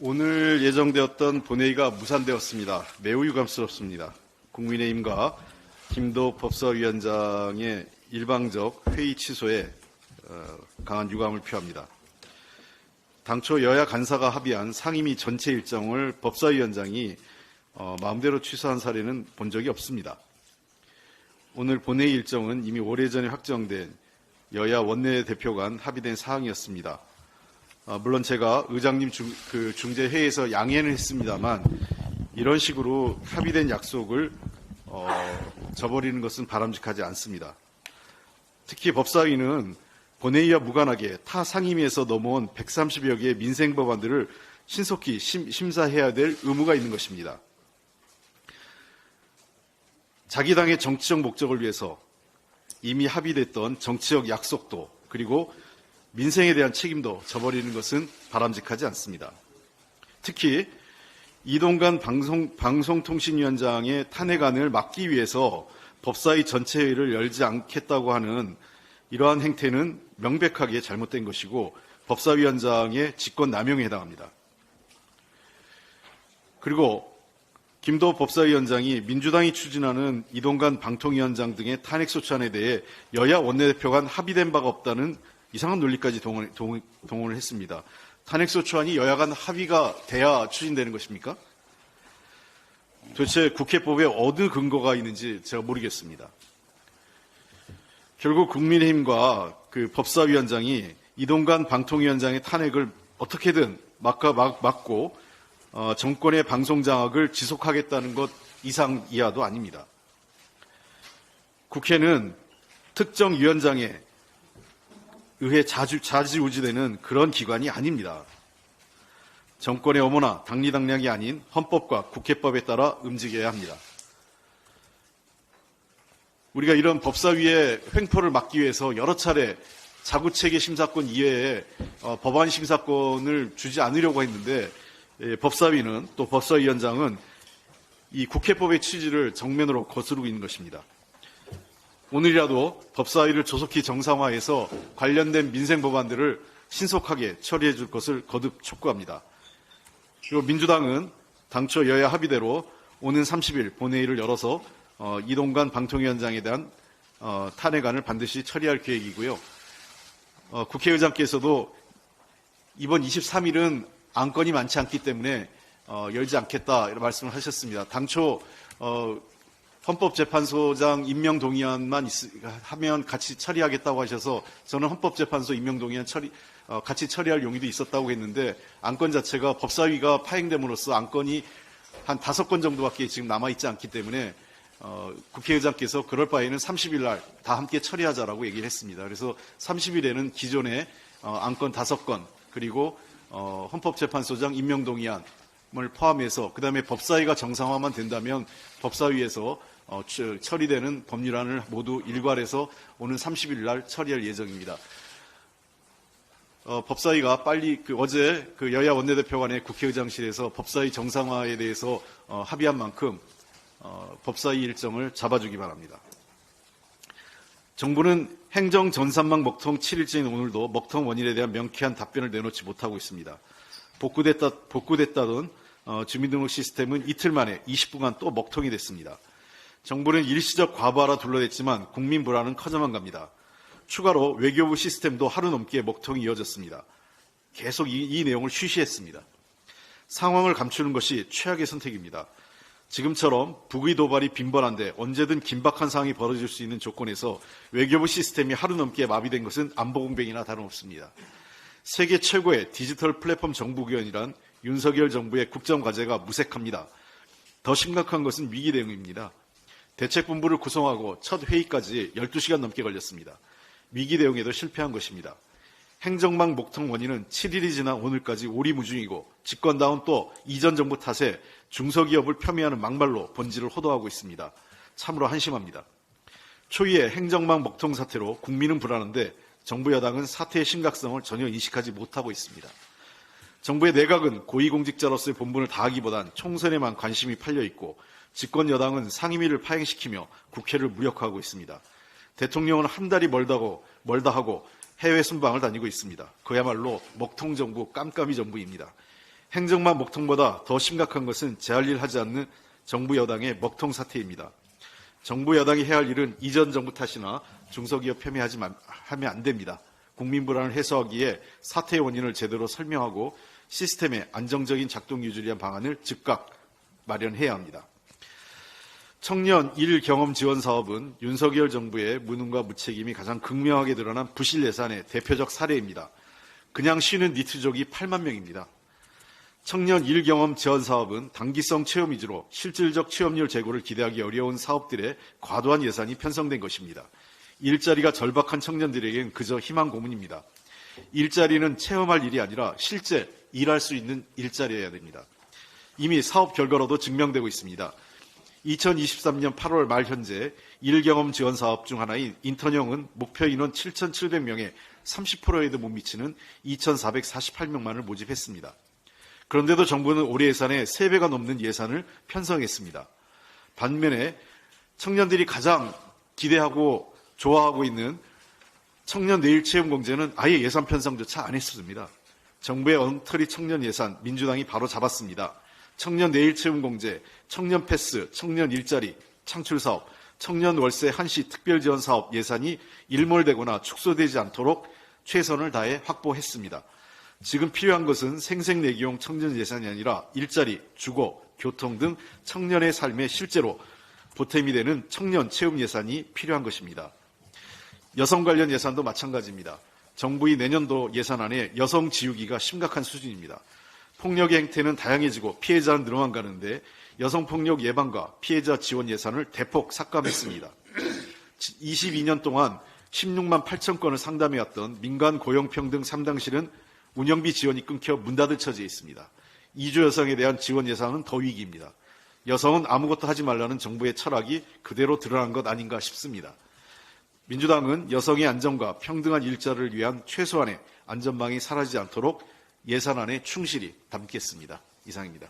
오늘 예정되었던 본회의가 무산되었습니다. 매우 유감스럽습니다. 국민의힘과 김도읍 법사위원장의 일방적 회의 취소에 강한 유감을 표합니다. 당초 여야 간사가 합의한 상임위 전체 일정을 법사위원장이 마음대로 취소한 사례는 본 적이 없습니다. 오늘 본회의 일정은 이미 오래전에 확정된 여야 원내대표 간 합의된 사항이었습니다. 물론 제가 의장님 중재회의에서 양해는 했습니다만 이런 식으로 합의된 약속을 저버리는 것은 바람직하지 않습니다. 특히 법사위는 본회의와 무관하게 타 상임위에서 넘어온 130여 개의 민생 법안들을 신속히 심사해야 될 의무가 있는 것입니다. 자기 당의 정치적 목적을 위해서 이미 합의됐던 정치적 약속도 그리고 민생에 대한 책임도 저버리는 것은 바람직하지 않습니다. 특히 이동관 방송통신위원장의 탄핵안을 막기 위해서 법사위 전체 회의를 열지 않겠다고 하는 이러한 행태는 명백하게 잘못된 것이고 법사위원장의 직권남용에 해당합니다. 그리고 김도읍 법사위원장이 민주당이 추진하는 이동관 방통위원장 등의 탄핵소추안에 대해 여야 원내대표 간 합의된 바가 없다는 이상한 논리까지 동원을 했습니다. 탄핵소추안이 여야 간 합의가 돼야 추진되는 것입니까? 도대체 국회법에 어느 근거가 있는지 제가 모르겠습니다. 결국 국민의힘과 법사위원장이 이동관 방통위원장의 탄핵을 어떻게든 막고 정권의 방송장악을 지속하겠다는 것 이상 이하도 아닙니다. 국회는 특정 위원장에 의해 좌지우지되는 그런 기관이 아닙니다. 정권의 어머나 당리당략이 아닌 헌법과 국회법에 따라 움직여야 합니다. 우리가 이런 법사위의 횡포를 막기 위해서 여러 차례 자구체계 심사권 이외에 법안 심사권을 주지 않으려고 했는데 법사위는 또 법사위원장은 이 국회법의 취지를 정면으로 거스르고 있는 것입니다. 오늘이라도 법사위를 조속히 정상화해서 관련된 민생 법안들을 신속하게 처리해 줄 것을 거듭 촉구합니다. 그리고 민주당은 당초 여야 합의대로 오는 30일 본회의를 열어서 이동관 방통위원장에 대한 탄핵안을 반드시 처리할 계획이고요. 국회의장께서도 이번 23일은 안건이 많지 않기 때문에 열지 않겠다 이런 말씀을 하셨습니다. 당초 헌법재판소장 임명 동의안만 하면 같이 처리하겠다고 하셔서 저는 헌법재판소 임명 동의안 같이 처리할 용의도 있었다고 했는데 안건 자체가 법사위가 파행됨으로써 안건이 한 5건 정도밖에 지금 남아있지 않기 때문에 국회의장께서 그럴 바에는 30일 날 다 함께 처리하자라고 얘기를 했습니다. 그래서 30일에는 기존의 안건 5건 그리고 헌법재판소장 임명동의안을 포함해서 그다음에 법사위가 정상화만 된다면 법사위에서 처리되는 법률안을 모두 일괄해서 오는 30일 날 처리할 예정입니다. 법사위가 빨리 어제 여야 원내대표 간의 국회의장실에서 법사위 정상화에 대해서 합의한 만큼 법사위 일정을 잡아주기 바랍니다. 정부는 행정 전산망 먹통 7일째인 오늘도 먹통 원인에 대한 명쾌한 답변을 내놓지 못하고 있습니다. 복구됐다던 주민등록 시스템은 이틀 만에 20분간 또 먹통이 됐습니다. 정부는 일시적 과부하라 둘러댔지만 국민 불안은 커져만 갑니다. 추가로 외교부 시스템도 하루 넘게 먹통이 이어졌습니다. 계속 이 내용을 쉬쉬했습니다. 상황을 감추는 것이 최악의 선택입니다. 지금처럼 북의 도발이 빈번한데 언제든 긴박한 상황이 벌어질 수 있는 조건에서 외교부 시스템이 하루 넘게 마비된 것은 안보공백이나 다름없습니다. 세계 최고의 디지털 플랫폼 정부기관이란 윤석열 정부의 국정과제가 무색합니다. 더 심각한 것은 위기 대응입니다. 대책본부를 구성하고 첫 회의까지 12시간 넘게 걸렸습니다. 위기 대응에도 실패한 것입니다. 행정망 목통 원인은 7일이 지난 오늘까지 오리무중이고 집권당은 또 이전 정부 탓에 중소기업을 폄훼하는 막말로 본질을 호도하고 있습니다. 참으로 한심합니다. 초유의 행정망 먹통 사태로 국민은 불안한데 정부 여당은 사태의 심각성을 전혀 인식하지 못하고 있습니다. 정부의 내각은 고위공직자로서의 본분을 다하기보단 총선에만 관심이 팔려있고 집권 여당은 상임위를 파행시키며 국회를 무력화하고 있습니다. 대통령은 한 달이 멀다 하고 해외 순방을 다니고 있습니다. 그야말로 먹통 정부, 깜깜이 정부입니다. 행정만 먹통보다 더 심각한 것은 제할 일 하지 않는 정부 여당의 먹통 사태입니다. 정부 여당이 해야 할 일은 이전 정부 탓이나 중소기업 폄훼하면 안 됩니다. 국민 불안을 해소하기에 사태의 원인을 제대로 설명하고 시스템의 안정적인 작동 유지를 위한 방안을 즉각 마련해야 합니다. 청년 일 경험 지원 사업은 윤석열 정부의 무능과 무책임이 가장 극명하게 드러난 부실 예산의 대표적 사례입니다. 그냥 쉬는 니트족이 8만 명입니다. 청년 일 경험 지원 사업은 단기성 체험 위주로 실질적 취업률 제고를 기대하기 어려운 사업들의 과도한 예산이 편성된 것입니다. 일자리가 절박한 청년들에게는 그저 희망 고문입니다. 일자리는 체험할 일이 아니라 실제 일할 수 있는 일자리여야 됩니다. 이미 사업 결과로도 증명되고 있습니다. 2023년 8월 말 현재 일경험 지원 사업 중 하나인 인턴형은 목표 인원 7,700명에 30%에도 못 미치는 2,448명만을 모집했습니다. 그런데도 정부는 올해 예산의 3배가 넘는 예산을 편성했습니다. 반면에 청년들이 가장 기대하고 좋아하고 있는 청년 내일 체험 공제는 아예 예산 편성조차 안 했습니다. 정부의 엉터리 청년 예산 민주당이 바로 잡았습니다. 청년 내일 체험 공제, 청년 패스, 청년 일자리, 창출 사업, 청년 월세 한시 특별 지원 사업 예산이 일몰되거나 축소되지 않도록 최선을 다해 확보했습니다. 지금 필요한 것은 생색내기용 청년 예산이 아니라 일자리, 주거, 교통 등 청년의 삶에 실제로 보탬이 되는 청년 체험 예산이 필요한 것입니다. 여성 관련 예산도 마찬가지입니다. 정부의 내년도 예산안에 여성 지우기가 심각한 수준입니다. 폭력의 행태는 다양해지고 피해자는 늘어만 가는데 여성폭력 예방과 피해자 지원 예산을 대폭 삭감했습니다. 22년 동안 16만 8천 건을 상담해왔던 민간 고용평등 3당실은 운영비 지원이 끊겨 문 닫을 처지에 있습니다. 이주 여성에 대한 지원 예산은 더 위기입니다. 여성은 아무것도 하지 말라는 정부의 철학이 그대로 드러난 것 아닌가 싶습니다. 민주당은 여성의 안전과 평등한 일자리를 위한 최소한의 안전망이 사라지지 않도록 예산안에 충실히 담겠습니다. 이상입니다.